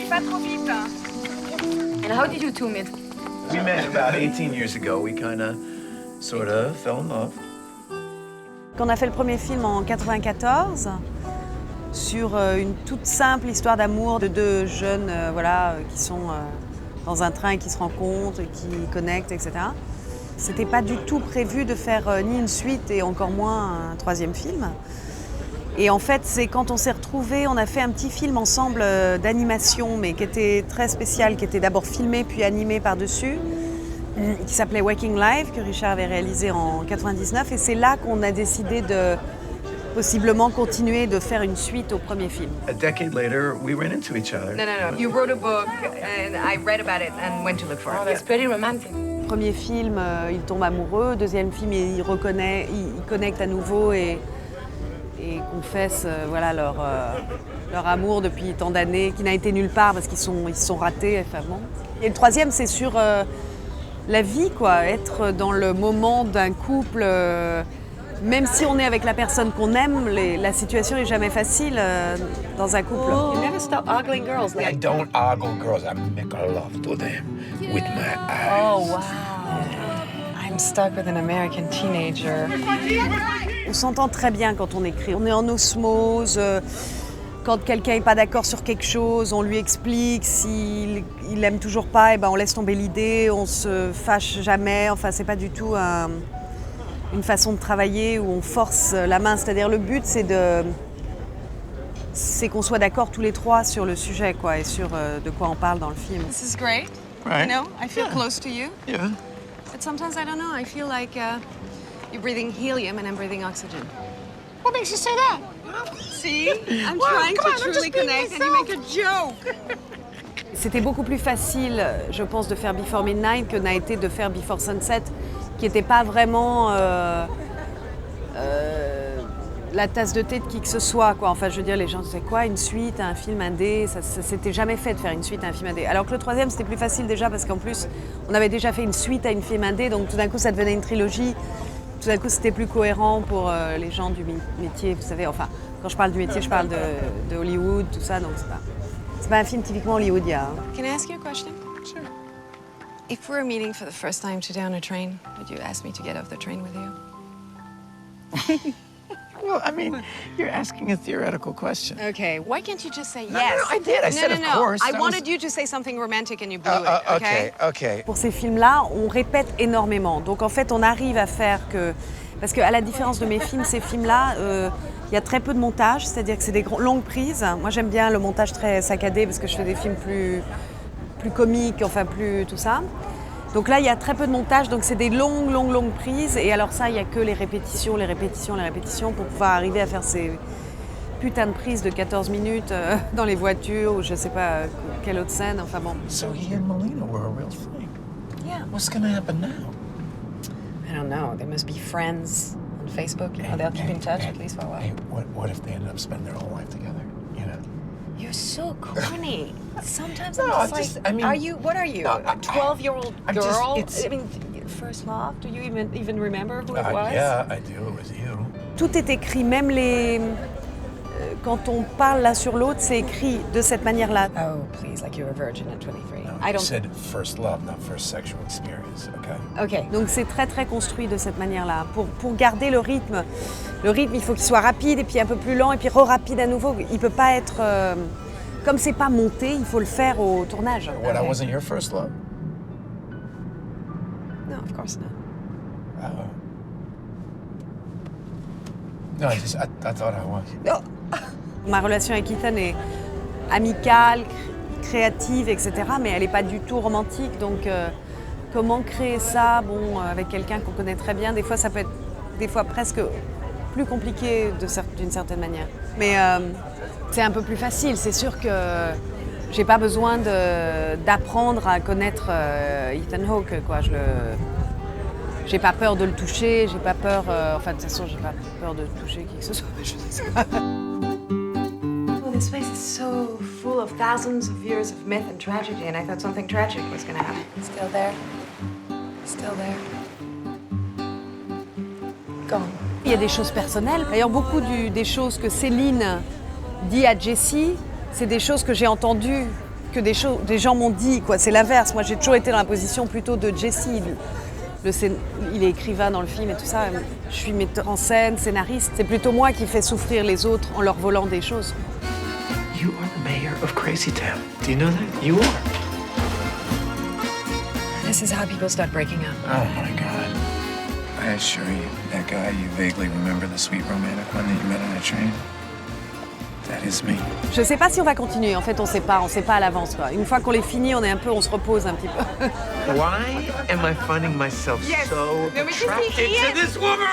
Pas trop vite. And how did you two meet? We met about 18 years ago. We sort of fell in love. Quand on a fait le premier film en 94, sur une toute simple histoire d'amour de deux jeunes qui sont dans un train et qui se rencontrent et qui connectent, etc. C'était pas du tout prévu de faire ni une suite et encore moins un troisième film. Et en fait, c'est quand on s'est retrouvés, on a fait un petit film ensemble d'animation, mais qui était très spécial, qui était d'abord filmé puis animé par-dessus, qui s'appelait Waking Life, que Richard avait réalisé en 99. Et c'est là qu'on a décidé de possiblement continuer de faire une suite au premier film. A decade later, we ran into each other. No. You wrote a book and I read about it and went to look for it. Oh, that's pretty romantic. Premier film, il tombe amoureux. Deuxième film, il connecte à nouveau et confessent leur amour depuis tant d'années, qui n'a été nulle part parce qu'ils se sont ratés. Enfin, bon. Et le troisième, c'est sur la vie, quoi, être dans le moment d'un couple. Même si on est avec la personne qu'on aime, la situation n'est jamais facile dans un couple. You never stop ogling girls. I don't ogle girls. I make love to them with my eyes. Oh, wow. I'm stuck with an American teenager. On s'entend très bien quand on écrit. On est en osmose. Quand quelqu'un n'est pas d'accord sur quelque chose, on lui explique. S'il n'aime toujours pas, et ben on laisse tomber l'idée. On se fâche jamais. Enfin, c'est pas du tout une façon de travailler où on force la main. C'est-à-dire le but, c'est qu'on soit d'accord tous les trois sur le sujet, quoi, et sur de quoi on parle dans le film. This is great. Right. You know, I feel close to you. Yeah. But sometimes I don't know. I feel like you're breathing helium and I'm breathing oxygen. What makes you say that? See? I'm trying to truly connect and you make a joke. C'était beaucoup plus facile, je pense, de faire Before Midnight que n'a été de faire Before Sunset, qui n'était pas vraiment la tasse de thé de qui que ce soit, quoi. Enfin, je veux dire, les gens disaient quoi, une suite à un film indé, ça s'était jamais fait de faire une suite à un film indé. Alors que le troisième, c'était plus facile déjà parce qu'en plus, on avait déjà fait une suite à une film indé, donc tout d'un coup, ça devenait une trilogie. Tout d'un coup, c'était plus cohérent pour les gens du métier, vous savez. Enfin, quand je parle du métier, je parle de Hollywood, tout ça, donc c'est pas un film typiquement hollywoodien. Hein. Can I ask you a question? Sure. If we're meeting for the first time today on a train, would you ask me to get off the train with you? Well, I mean, you're asking a theoretical question. Okay, why can't you just say yes? No, I did. I said, of course. I wanted you to say something romantic and you blew it, okay? Okay. Pour ces films-là, on répète énormément. Donc en fait, on arrive à faire que... Parce qu'à la différence de mes films, ces films-là, il y a très peu de montage, c'est-à-dire que c'est des longues prises. Moi, j'aime bien le montage très saccadé parce que je fais des films plus comiques, enfin plus tout ça. Donc là, il y a très peu de montage, donc c'est des longues prises. Et alors ça, il n'y a que les répétitions pour pouvoir arriver à faire ces putains de prises de 14 minutes dans les voitures ou je sais pas quelle autre scène, enfin bon. So he and Melina were a real thing. Yeah. What's gonna happen now? I don't know. They must be friends on Facebook. You know, they'll keep in touch at least for a while. Hey, what if they ended up spending their whole life together? You know? You're so corny. Sometimes No, I'm just I like, just- I mean- what are you? No, A 12-year-old I'm just- girl? it's- I mean, first love? Do you even remember who it was? Yeah, I do. It was you. Tout est écrit, même quand on parle l'un sur l'autre, c'est écrit de cette manière-là. Oh, please, like you're a virgin at 23. No, I you don't... said first love, not first sexual experience, okay? Okay. Donc c'est très construit de cette manière-là. Pour garder le rythme, il faut qu'il soit rapide et puis un peu plus lent et puis rapide à nouveau. Il peut pas être... comme c'est pas monté, il faut le faire au tournage. What, I Okay. wasn't your first love? No, of course not. Oh. No, I thought I was. No. Ma relation avec Ethan est amicale, créative, etc. Mais elle n'est pas du tout romantique. Donc comment créer ça avec quelqu'un qu'on connaît très bien, des fois ça peut être presque plus compliqué d'une certaine manière. Mais c'est un peu plus facile. C'est sûr que j'ai pas besoin d'apprendre à connaître Ethan Hawke, quoi. J'ai pas peur de le toucher, j'ai pas peur... de toute façon, j'ai pas peur de toucher qui que ce soit, mais je sais pas. Well, this place is so full of thousands of years of myth and tragedy, and I thought something tragic was going to happen. Still there. Still there. Gone. Il y a des choses personnelles. D'ailleurs, beaucoup des choses que Céline dit à Jessie, c'est des choses que j'ai entendues, que des gens m'ont dit, quoi. C'est l'inverse. Moi, j'ai toujours été dans la position plutôt de Jessie. Il est écrivain dans le film et tout ça. Je suis metteur en scène, scénariste. C'est plutôt moi qui fais souffrir les autres en leur volant des choses. You are the mayor of Crazy Town. Do you know that? You are. This is how people start breaking up. Oh my God. I assure you, that guy you vaguely remember, the sweet romantic one that you met on a train? That is me. Je sais pas si on va continuer. En fait, on sait pas à l'avance, quoi. Une fois qu'on les finit, on se repose un petit peu. Why am I finding myself so attracted to this woman?